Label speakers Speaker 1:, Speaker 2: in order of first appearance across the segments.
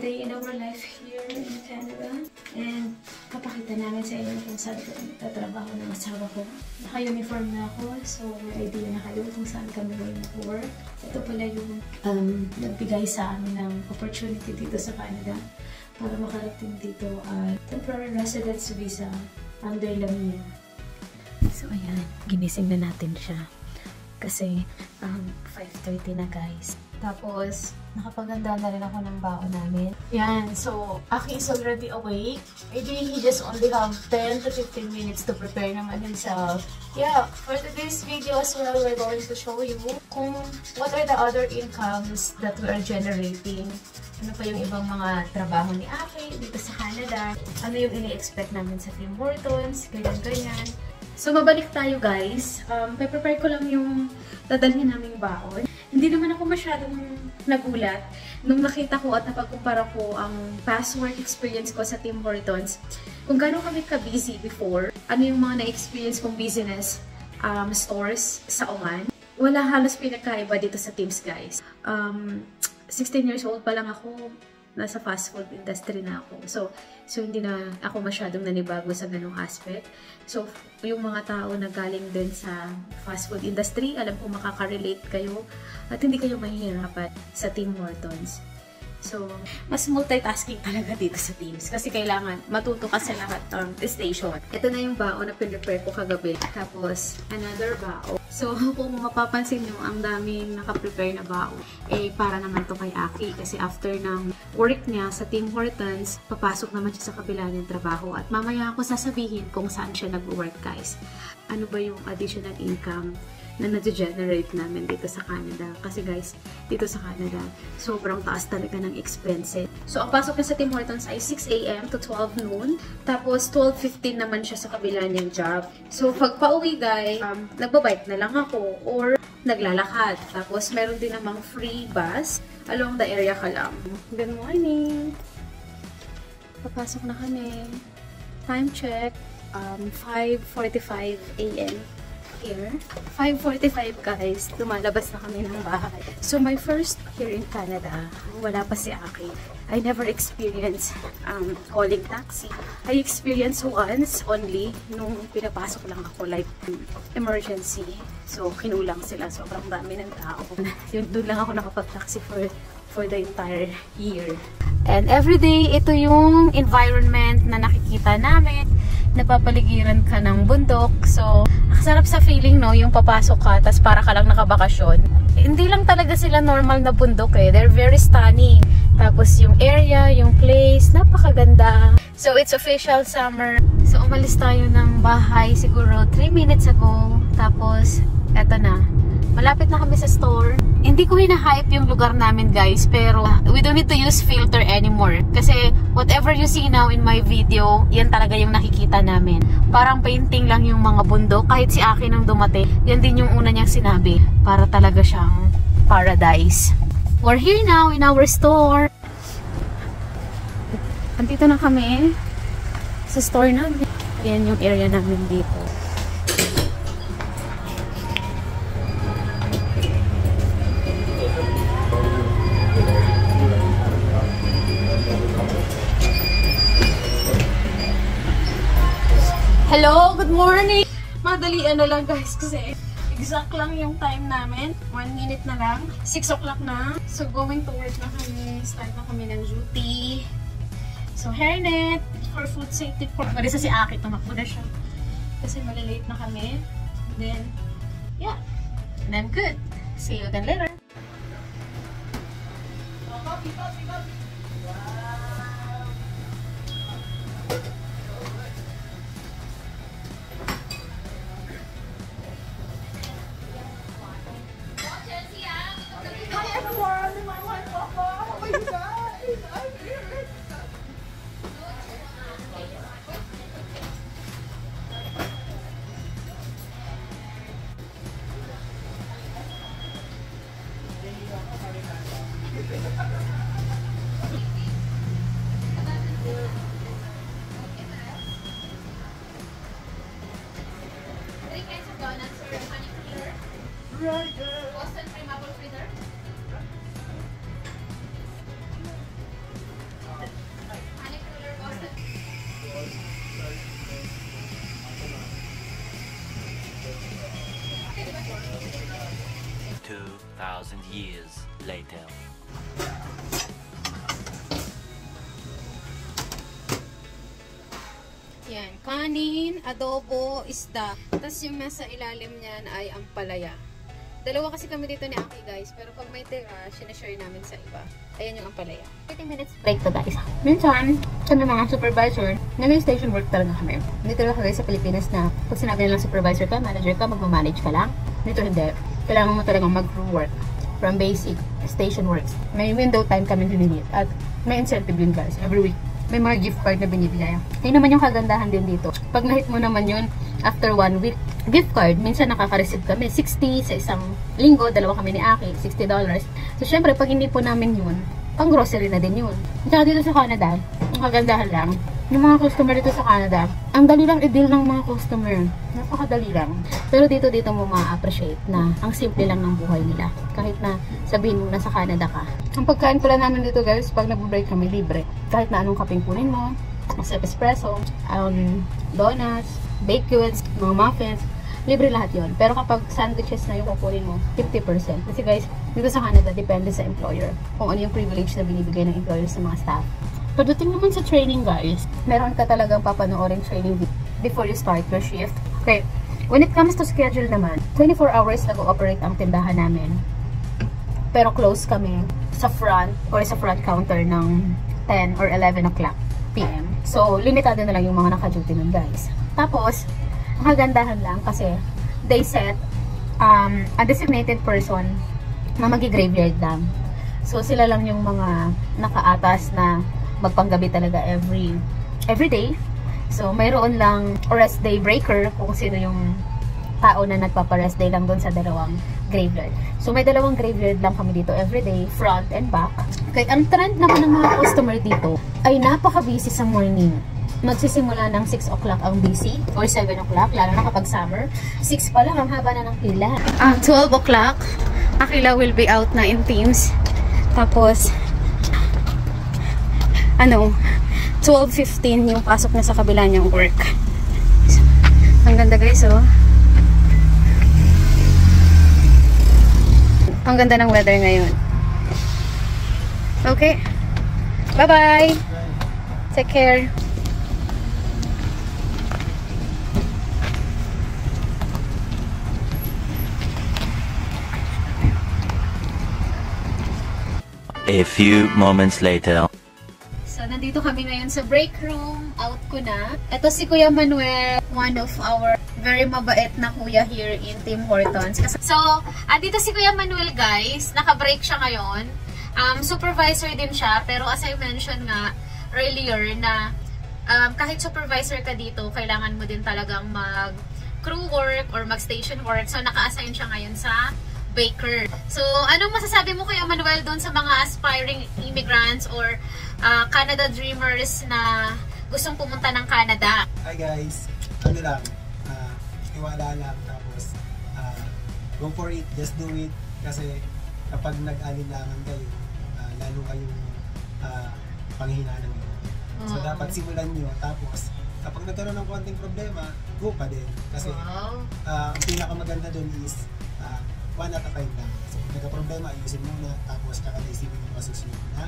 Speaker 1: day in our life here in Canada. And papakita namin sa inyo kung saan ko tatrabaho ng asawa ko. Naka-uniform na ako, so may idea na kayo kung saan kami going to work. Ito pala yung nagbigay sa amin ng opportunity dito sa Canada para makarating dito at temporary residence visa under Lamia. So ayan, ginising na natin siya. Kasi 5:30 na guys. Tapos, nakapaganda na rin ako ng baon namin. Yan, so Aki is already awake. Maybe he just only have 10 to 15 minutes to prepare naman himself. Yeah, for today's video as well, we're going to show you kung what are the other incomes that we are generating. Ano pa yung ibang mga trabaho ni Aki dito sa Canada. Ano yung ini-expect namin sa Tim Hortons, ganyan-ganyan. So, mabalik tayo guys. Prepare ko lang yung dadalhin naming baon. Hindi naman ako masyadong nagulat nung nakita ko at napagkumpara ko ang past work experience ko sa Tim Hortons. Kung gano'n kami ka-busy before, ano yung mga na-experience kong business stores sa Oman. Wala halos pinagkaiba dito sa Tim's guys. 16 years old pa lang ako, nasa fast food industry na ako. So hindi na ako masyadong nanibago sa ganung aspect. So, yung mga tao na galing din sa fast food industry, alam ko makaka-relate kayo at hindi kayo mahihirapan sa Tim Hortons. So, mas multitasking talaga dito sa Teams kasi kailangan matuto ka sa lahat ng station. Ito na yung baon na pinrepare ko kagabi. Tapos, another baon. So, kung mapapansin nyo, ang daming nakaprepare na baon. Eh, para naman to kay Aki kasi after ng work niya sa Tim Hortons, papasok naman siya sa kabila niyang trabaho. At mamaya ako sasabihin kung saan siya nag-work, guys. Ano ba yung additional income na na-generate namin dito sa Canada. Kasi guys, dito sa Canada, sobrang taas talaga ng expenses. So, ang pasok niya sa Tim Hortons ay 6 AM to 12 noon. Tapos, 12:15 naman siya sa kabila niyang job. So, pag pauwi guys, nagbabike na lang ako or naglalakad. Tapos, meron din namang free bus along the area ka lang. Good morning! Papasok na kami. Time check, 5:45 AM. Here. 5:45 guys, lumalabas na kami ng bahay. So my first here in Canada, wala pa si Aki. I never experienced calling taxi. I experienced once only nung pinapasok lang ako like emergency. So kinulang sila, sobrang dami ng tao. Doon lang ako nakapag-taxi for the entire year. And everyday, ito yung environment na nakikita namin. Napapaligiran ka ng bundok. So, sarap sa feeling, no? Yung papasok ka, tas para ka lang nakabakasyon. Hindi lang talaga sila normal na bundok eh. They're very stunning. Tapos yung area, yung place, napakaganda. So, it's official summer. So, umalis tayo ng bahay siguro 3 minutes ago. Tapos, eto na. Malapit na kami sa store. Hindi ko hina-hype yung lugar namin guys, pero we don't need to use filter anymore. Kasi whatever you see now in my video, yan talaga yung nakikita namin. Parang painting lang yung mga bundok. Kahit si Aki nang dumating, yan din yung una niyang sinabi. Para talaga siyang paradise. We're here now in our store. Andito na kami sa store namin. Yan yung area namin dito. Hello, good morning! Madalian na lang guys kasi exact lang yung time namin. 1 minute na lang. 6 o'clock na. So going to work na kami. Start na kami ng duty. So hairnet for food safety. Marisa si Aki, tumakbo na siya. Kasi malilate na kami. Then, yeah. And I'm good. See you again later.
Speaker 2: kanin, adobo, isda. Tapos yung nasa ilalim niyan ay ampalaya. Dalawa kasi kami dito ni Aki guys, pero pag may tira, sinashare namin sa iba. Ayan yung ampalaya. 30 minutes break to guys. Minsan, kami mga supervisor, nag-station work talaga kami. Dito lang guys sa Pilipinas na pag sinabi nilang supervisor ka, manager ka, magmamanage ka lang. Dito hindi. Kailangan mo talagang mag-work from basic station works. May window time kami dinilip at may incentive din guys every week. May mga gift card na binibigay. Yun naman yung kagandahan din dito. Pag na-hit mo naman yun, after 1 week, gift card, minsan nakaka-receive kami. 60 sa isang linggo, dalawa kami ni Aki, $60. So, syempre, pag hindi po namin yun, pang grocery na din yun. Tsaka dito sa Canada, ang kagandahan lang, yung mga customer dito sa Canada, ang dali lang i-deal ng mga customer. Napakadali lang. Pero dito mo ma-appreciate na ang simple lang ng buhay nila. Kahit na sabihin mo nasa Canada ka. Ang pagkain pala namin dito guys, pag nag-break kami, libre. Kahit na anong kapeng kunin mo, espresso, donuts, baked goods, mga muffins, libre lahat yon. Pero kapag sandwiches na yung kukunin mo, 50%. Kasi guys, dito sa Canada, depende sa employer. Kung ano yung privilege na binibigay ng employer sa mga staff. Pagdating naman sa training guys, meron ka talagang papanoorin training before you start your shift. Okay, when it comes to schedule naman, 24 hours nag-ooperate ang tindahan namin. Pero close kami sa front or sa front counter ng 10 or 11 o'clock PM. So, limitado na lang yung mga naka-duty nun guys. Tapos, ang kagandahan lang kasi they set a designated person na magi-graveyard lang. So, sila lang yung mga nakaatas na magpanggabi talaga every day. So, mayroon lang rest day breaker kung sino yung tao na nagpapa-rest day lang doon sa dalawang graveyard. So, may dalawang graveyard lang kami dito everyday, front and back. Okay, ang trend naman ng mga customer dito ay napaka-busy sa morning. Magsisimula ng 6 o'clock ang busy or 7 o'clock, lalo na kapag summer. 6 pa lang, ang haba na ng pila. 12 o'clock, Akila will be out na in Teams. Tapos, 12:15 yung pasok niya sa kabila niyang work. So, ang ganda guys, oh. Ang ganda ng weather ngayon. Okay. Bye-bye. Take care.
Speaker 3: A few moments later.
Speaker 2: So, nandito kami ngayon sa break room. Out ko na. Ito si Kuya Manuel, one of our very mabait na kuya here in Tim Hortons. So, andito si Kuya Manuel guys. Naka-break siya ngayon. Supervisor din siya. Pero as I mentioned nga earlier na kahit supervisor ka dito, kailangan mo din talagang mag-crew work or mag-station work. So, naka-assign siya ngayon sa baker. So, anong masasabi mo Kuya Manuel doon sa mga aspiring immigrants or Canada dreamers na gustong pumunta ng Canada?
Speaker 4: Hi guys, tiwala lang, tapos go for it, just do it, kasi kapag nag-alinlangan kayo, lalo kayong panghihinaan nyo. So dapat simulan nyo, tapos kapag nagkaroon ng konting problema, go pa din. Kasi ang pinakamaganda doon is one at a time lang. So nagka-problema, ayusin muna, tapos kakaisipin yung masusunod na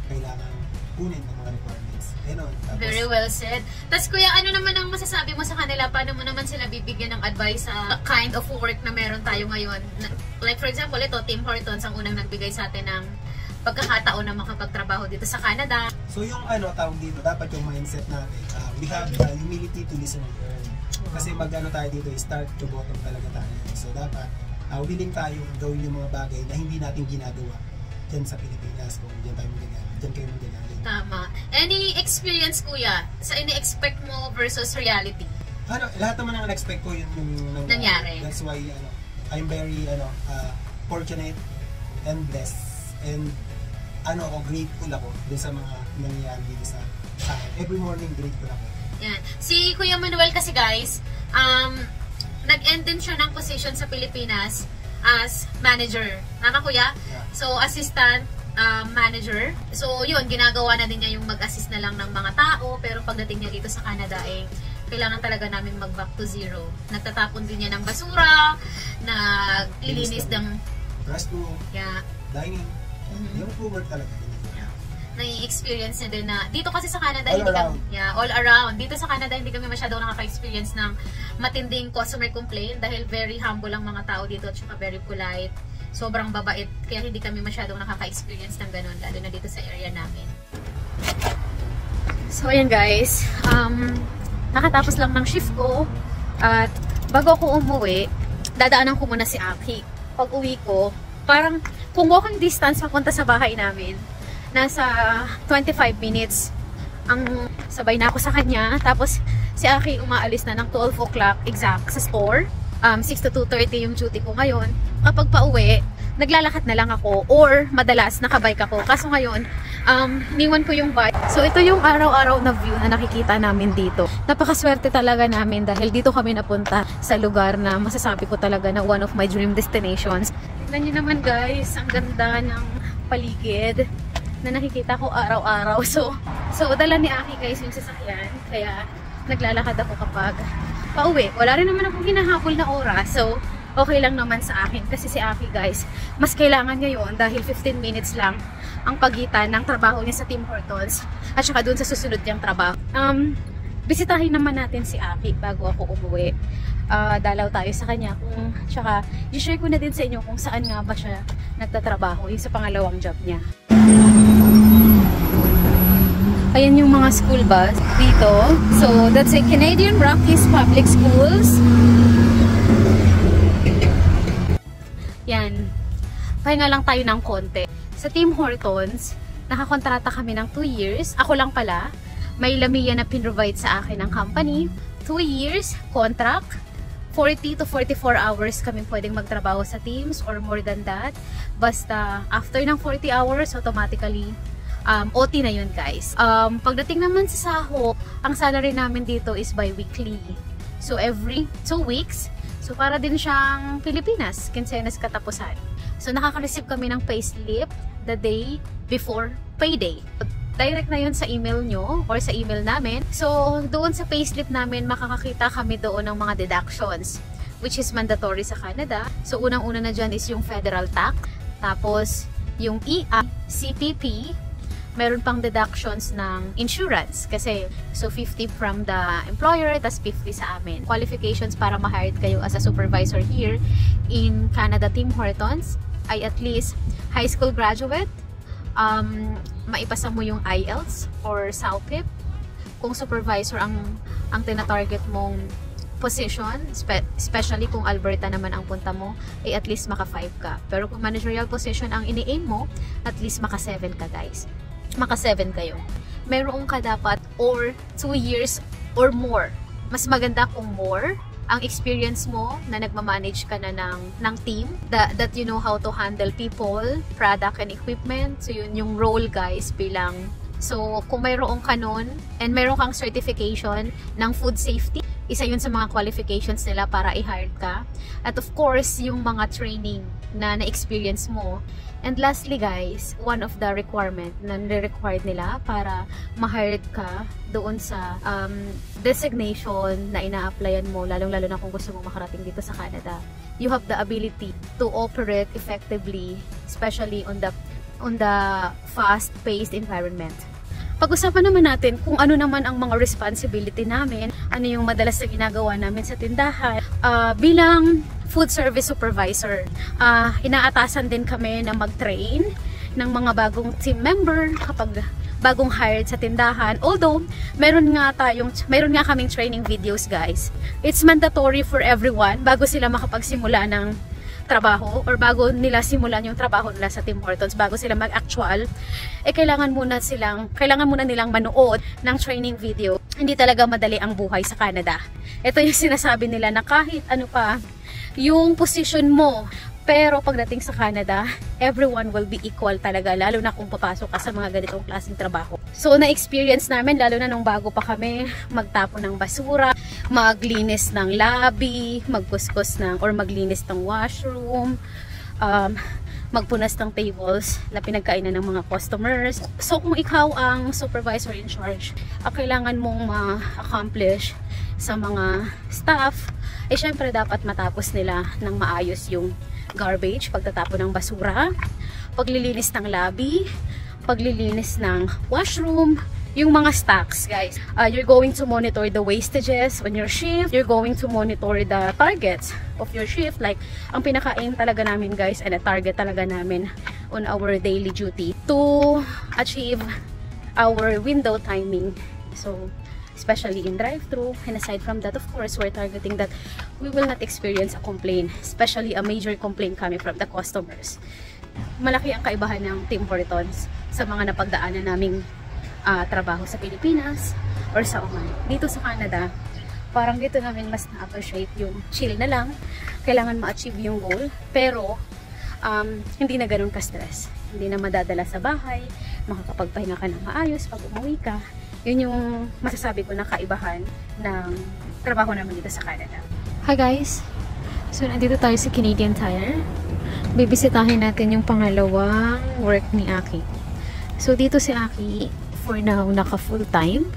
Speaker 4: kailangan kunin ng mga requirements.
Speaker 2: Very well said. Tapos kuya, ano naman ang masasabi mo sa kanila? Paano mo naman sila bibigyan ng advice sa kind of work na meron tayo ngayon? Like for example, ito, Tim Hortons ang unang nagbigay sa atin ng pagkakataon na makapagtrabaho dito sa Canada.
Speaker 4: So yung tawag dito, dapat yung mindset natin, we have the humility to listen and learn. Kasi tayo dito, start to bottom talaga tayo. So dapat, willing tayo gawin yung mga bagay na hindi natin ginagawa dyan sa Pilipinas, kung dyan tayo magagamit, dyan kayo magagamit.
Speaker 2: Tama. Any experience kuya sa ini-expect mo versus reality?
Speaker 4: Lahat naman ang expect ko yung
Speaker 2: nangyari.
Speaker 4: That's why I'm very fortunate and blessed, and grateful ako dun sa mga nangyayari dito sa akin. Every morning grateful ako.
Speaker 2: Yan. Si Kuya Manuel kasi guys, nag-end din siya ng position sa Pilipinas as manager. Tama kuya?
Speaker 4: Yeah.
Speaker 2: So, assistant manager. So, yun, ginagawa na din niya yung mag-assist na lang ng mga tao. Pero pagdating niya dito sa Canada, kailangan talaga namin mag-back to zero. Nagtatapon din niya ng basura, naglilinis ng
Speaker 4: restroom,
Speaker 2: dining.
Speaker 4: Yung crew work talaga.
Speaker 2: Yeah. nai-experience nyo din na dito kasi sa Canada
Speaker 4: All
Speaker 2: all around. Dito sa Canada hindi kami masyadong nakaka-experience ng matinding customer complaint dahil very humble ang mga tao dito at saka very polite. Sobrang babait kaya hindi kami masyadong nakaka-experience ng ganun lalo na dito sa area namin. So ayan guys, nakatapos lang ng shift ko at bago ako umuwi, dadaanan ko muna si Aki. Pag uwi ko, parang kung walking distance papunta sa bahay namin, nasa 25 minutes ang sabay na ako sa kanya. Tapos si Aki umaalis na ng 12 o'clock exact sa store. 6 to 2:30 yung duty ko ngayon. Kapag pauwi, naglalakad na lang ako or madalas nakabike ako. Kaso ngayon, iniwan ko yung bike. So ito yung araw-araw na view na nakikita namin dito. Napakaswerte talaga namin dahil dito kami napunta sa lugar na masasabi ko talaga na one of my dream destinations. Tignan nyo naman guys, ang ganda ng paligid na nakikita ko araw-araw. So dala ni Aki guys yung sasakyan. Kaya naglalakad ako kapag pauwi. Wala rin naman akong hinahabol na oras. So okay lang naman sa akin kasi si Aki guys, mas kailangan niya yun dahil 15 minutes lang ang pagitan ng trabaho niya sa Tim Hortons at saka dun sa susunod niyang trabaho. Bisitahin naman natin si Aki bago ako umuwi. Dalaw tayo sa kanya kung tsaka i-share ko na din sa inyo kung saan nga ba siya nagtatrabaho yung sa pangalawang job niya. Ayan yung mga school bus dito. So that's a Canadian Rockies Public Schools. Yan. Pahinga lang tayo ng konti. Sa Tim Hortons, nakakontrata kami ng 2 years. Ako lang pala. May lamiya na pinrovide sa akin ng company. 2 years, contract. 40 to 44 hours kami pwedeng magtrabaho sa Teams or more than that. Basta after ng 40 hours, automatically OT na yun guys. Pagdating naman sa sahod, ang salary namin dito is bi-weekly. So every 2 weeks, so para din siyang Pilipinas, kinsenas katapusan. So nakaka-receive kami ng payslip the day before payday. Direct na yun sa email nyo or sa email namin. So doon sa payslip namin, makakakita kami doon ng mga deductions which is mandatory sa Canada. So unang-una na dyan is yung federal tax, tapos yung EI, CPP, meron pang deductions ng insurance kasi so 50 from the employer tas 50 sa amin. Qualifications para ma-hired kayo as a supervisor here in Canada Tim Hortons ay at least high school graduate, maipasa mo yung IELTS or SALPIP. Kung supervisor ang tina-target mong position, especially kung Alberta naman ang punta mo, ay at least maka 5 ka. Pero kung managerial position ang ini-aim mo, at least maka 7 ka guys. Maka 7 kayo. Meron ka dapat or 2 years or more. Mas maganda kung more ang experience mo na nagmamanage ka na ng team, that you know how to handle people, product and equipment. So yun yung role guys bilang. So kung mayroon ka nun and mayroon kang certification ng food safety, isa yun sa mga qualifications nila para i-hire ka. At of course, yung mga training na na-experience mo. And lastly guys, one of the requirement na nire-required nila para ma-hire ka doon sa designation na ina-applyan mo, lalong-lalo na kung gusto mo makarating dito sa Canada. You have the ability to operate effectively, especially on the fast-paced environment. Pag-usapan naman natin kung ano naman ang mga responsibility namin, ano yung madalas na ginagawa namin sa tindahan. Bilang food service supervisor, inaatasan din kami na mag-train ng mga bagong team member kapag bagong hired sa tindahan. Although, meron nga kaming training videos guys. It's mandatory for everyone bago sila makapagsimula ng trabaho or bago nila simulan yung trabaho nila sa Tim Hortons, bago sila mag-actual, kailangan muna nilang manood ng training video. Hindi talaga madali ang buhay sa Canada. Ito yung sinasabi nila na kahit ano pa yung position mo, pero pagdating sa Canada, everyone will be equal talaga, lalo na kung papasok ka sa mga ganitong klaseng trabaho. So, na-experience namin, lalo na nung bago pa kami, magtapon ng basura, maglinis ng lobby, magkuskus or maglinis ng washroom, magpunas ng tables na pinagkainan ng mga customers. So, kung ikaw ang supervisor in charge, kailangan mong ma-accomplish sa mga staff, syempre dapat matapos nila ng maayos yung garbage, pagtatapon ng basura, paglilinis ng lobby, paglilinis ng washroom, yung mga stocks, guys. You're going to monitor the wastages on your shift. You're going to monitor the targets of your shift. Like, ang pinaka-aim talaga namin, guys, and a target talaga namin on our daily duty to achieve our window timing. So, especially in drive-thru. And aside from that, of course, we're targeting that we will not experience a complaint, especially a major complaint coming from the customers. Malaki ang kaibahan ng Tim Hortons sa mga napagdaanan naming trabaho sa Pilipinas or sa Oman. Dito sa Canada, parang dito namin mas na-appreciate yung chill na lang. Kailangan ma-achieve yung goal, pero hindi na ganun ka-stress. Hindi na madadala sa bahay, makakapagpahinga ka ng maayos pag umuwi ka. Yun yung masasabi ko na kaibahan ng trabaho naman dito sa Canada. Hi guys! So, nandito tayo sa Canadian Tire. Bibisitahin natin yung pangalawang work ni Aki. So, dito si Aki, for now, naka full time.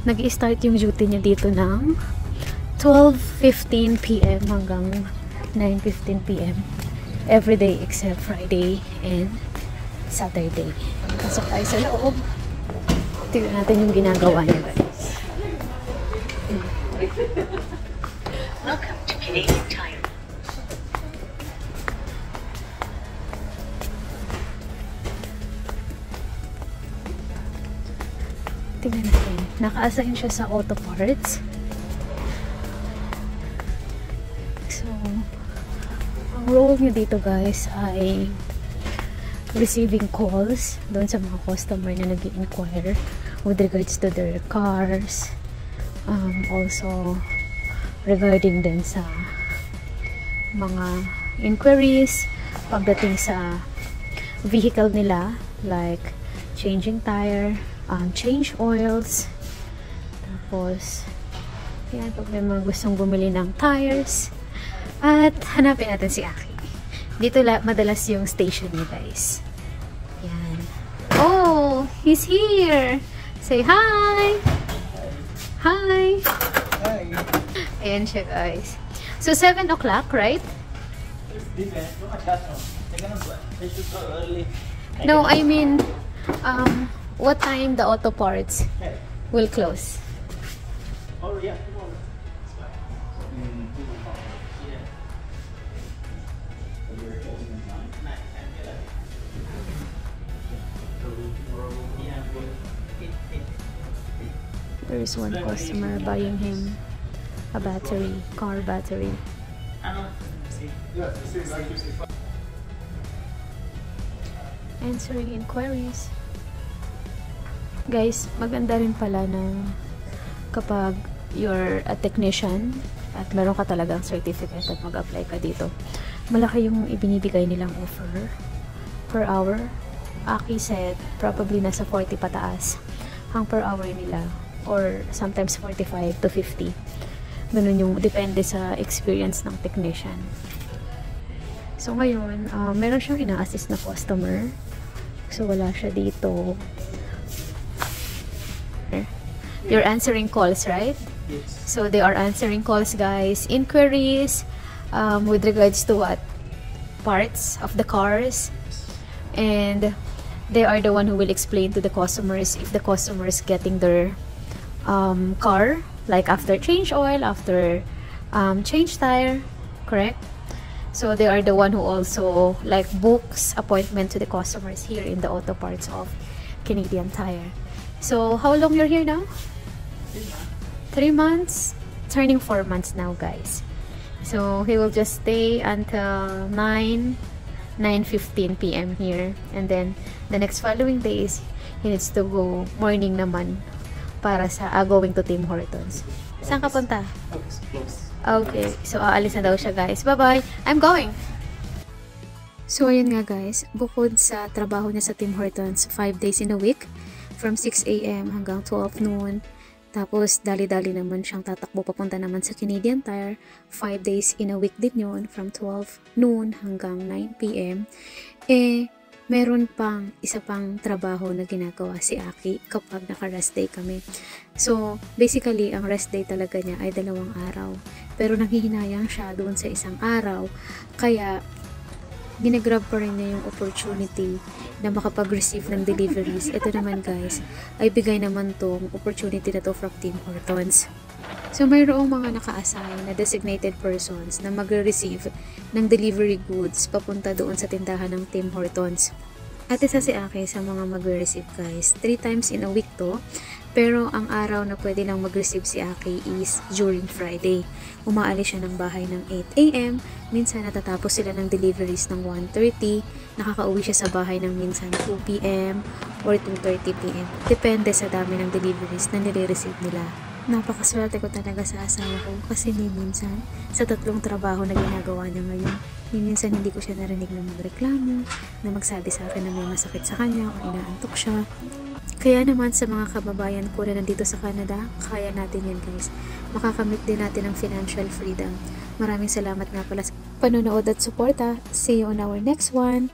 Speaker 2: Nag-i-start yung duty niya dito ng 12:15 PM hanggang 9:15 PM. Every day except Friday and Saturday. Pasok tayo sa loob. Tignan natin yung ginagawa niya, guys.
Speaker 5: Welcome to Canadian Tire.
Speaker 2: Tignan natin. Naka-assign siya sa auto parts. So, ang role niya dito, guys, ay receiving calls doon sa mga customer na nag-inquire with regards to their cars, also regarding din sa mga inquiries pagdating sa vehicle nila, like changing tire, change oils, tapos yan, pag may mga gustong bumili ng tires. At hanapin natin si Aki. Dito madalas yung station niya, guys. Yan. Oh, he's here. Say hi. Hi.
Speaker 4: Hi.
Speaker 2: Ayan siya, guys. So, 7 o'clock, right? No, I mean, what time the auto parts will close?
Speaker 4: Oh, yeah.
Speaker 2: There is one customer buying him a battery, car battery. Answering inquiries. Guys, maganda rin pala na kapag you're a technician at meron ka talagang certificate at mag-apply ka dito, malaki yung ibinibigay nilang offer per hour. Aki said probably nasa 40 pataas ang per hour nila, or sometimes 45 to 50. Ganun yung depende sa experience ng technician. So ngayon, meron siyang ina-assist na customer. So wala siya dito. You're answering calls, right?
Speaker 4: Yes.
Speaker 2: So they are answering calls, guys. Inquiries with regards to what? Parts of the cars. And they are the one who will explain to the customers if the customer is getting their car, like after change oil, after change tire, correct? So they are the one who also like books appointment to the customers here in the auto parts of Canadian Tire. So how long you're here now? 3 months, turning 4 months now, guys. So he will just stay until 9:15 PM here, and then the next following days he needs to go morning naman para sa going to Tim Hortons. Saan ka punta? Okay, so aalis na daw siya, guys. Bye-bye! I'm going! So, ayun nga, guys. Bukod sa trabaho niya sa Tim Hortons, 5 days in a week, from 6 AM hanggang 12 noon. Tapos, dali-dali naman siyang tatakbo papunta naman sa Canadian Tire. 5 days in a week din yun, from 12 noon hanggang 9 PM. Meron pang isa pang trabaho na ginagawa si Aki kapag naka-rest day kami. So, basically, ang rest day talaga niya ay 2 araw. Pero nanghihinayang siya doon sa 1 araw. Kaya,
Speaker 1: ginagrab pa rin niya yung opportunity na makapag-receive ng deliveries. Ito naman guys, ay bigay naman tong opportunity na to from Tim Hortons. So mayroong mga naka-assign na designated persons na magre-receive ng delivery goods papunta doon sa tindahan ng Tim Hortons. At isa si Aki sa mga magre-receive guys. 3 times in a week to. Pero ang araw na pwede lang mag-receive si Aki is during Friday. Umaalis siya ng bahay ng 8 a.m. Minsan natatapos sila ng deliveries ng 1:30. Nakakauwi siya sa bahay ng minsan 2 p.m. or 2:30 p.m. Depende sa dami ng deliveries na nire-receive nila. Napakaswerte ko talaga sa asawa ko kasi ni minsan sa 3 trabaho na ginagawa niya ngayon. Ni minsan hindi ko siya narinig na magreklamo, na magsabi sa akin na may masakit sa kanya o inaantok siya. Kaya naman sa mga kababayan ko na nandito sa Canada, kaya natin yan guys. Makakamit din natin ang financial freedom. Maraming salamat nga pala sa panonood at suporta. See you on our next one!